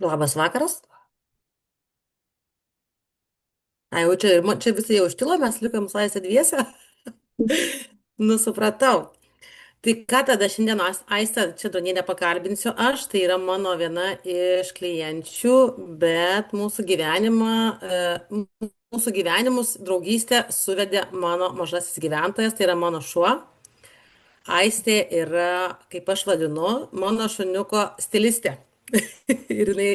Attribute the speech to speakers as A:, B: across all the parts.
A: Labas vakaras. Ai, jau čia, čia visi jau užtilo, mes likom su Aiste dviese. Nu, supratau. Tai ką tada šiandien Aistę Čedonienę pakalbinsiu aš, tai yra mano viena iš klienčių, bet mūsų gyvenimus draugystę suvedė mano mažasis gyventojas, tai yra mano šuo. Aistė yra, kaip aš vadinu, mano šuniuko stilistė. Ir jinai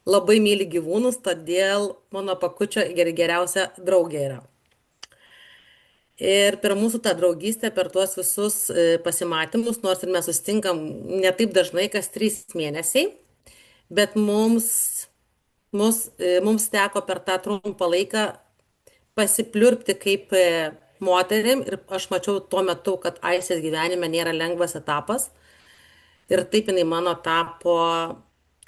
A: labai myli gyvūnus, todėl mano pakučio geriausia draugė yra. Ir per mūsų tą draugystę, per tuos visus pasimatymus, nors ir mes sustinkam ne taip dažnai, kas 3 mėnesiai, bet mums teko per tą trumpą laiką pasipliurpti kaip moterim ir aš mačiau tuo metu, kad Aisės gyvenime nėra lengvas etapas ir taip jinai mano tapo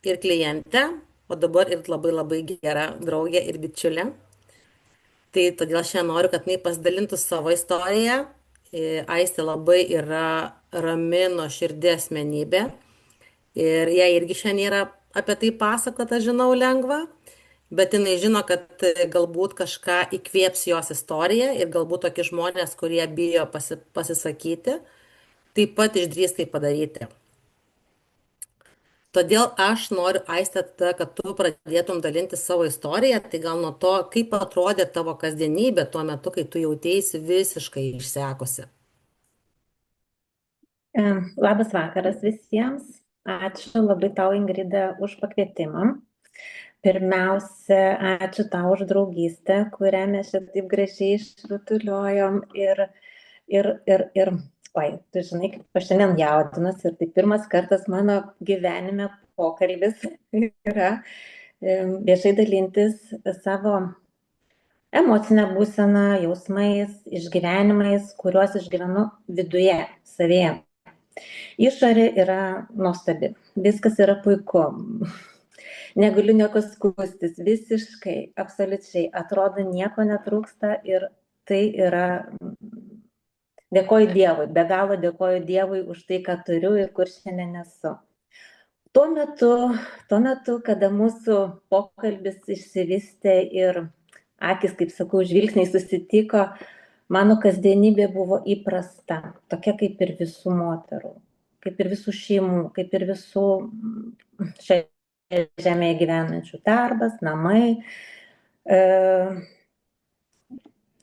A: ir klientė, o dabar ir labai labai gera draugė ir bičiulė. Tai todėl šiandien noriu, kad jinai pasidalintų savo istoriją. Aistė labai yra rami, nuoširdi asmenybė. Ir jai irgi šiandien yra apie tai pasakota, žinau, lengva. Bet jinai žino, kad galbūt kažką įkvėps jos istorija ir galbūt tokie žmonės, kurie bijo pasisakyti, taip pat išdrįs tai padaryti. Todėl aš noriu, Aiste, tada, kad tu pradėtum dalinti savo istoriją, tai gal nuo to, kaip atrodė tavo kasdienybė tuo metu, kai tu jautėsi visiškai išsekusi.
B: Labas vakaras visiems. Ačiū labai tau, Ingrida, už pakvietimą. Pirmiausia, ačiū tau už draugystę, kurią mes čia taip gražiai išrutuliojom. Oi, tu žinai, kaip aš šiandien jaudinuosi ir tai pirmas kartas mano gyvenime pokalbis yra viešai dalintis savo emocinę būseną, jausmais, išgyvenimais, kuriuos išgyvenu viduje, savyje. Išorė yra nuostabi, viskas yra puiku, negaliu nieko skųstis, visiškai, absoliučiai, atrodo nieko netrūksta ir tai yra, dėkoju Dievui, be galo dėkoju Dievui už tai, ką turiu ir kur šiandien esu. Tuo metu, kada mūsų pokalbis išsivystė ir akis, kaip sakau, žvilgsniai susitiko, mano kasdienybė buvo įprasta, tokia kaip ir visų moterų, kaip ir visų šeimų, kaip ir visų šioje žemėje gyvenančių darbas, namai,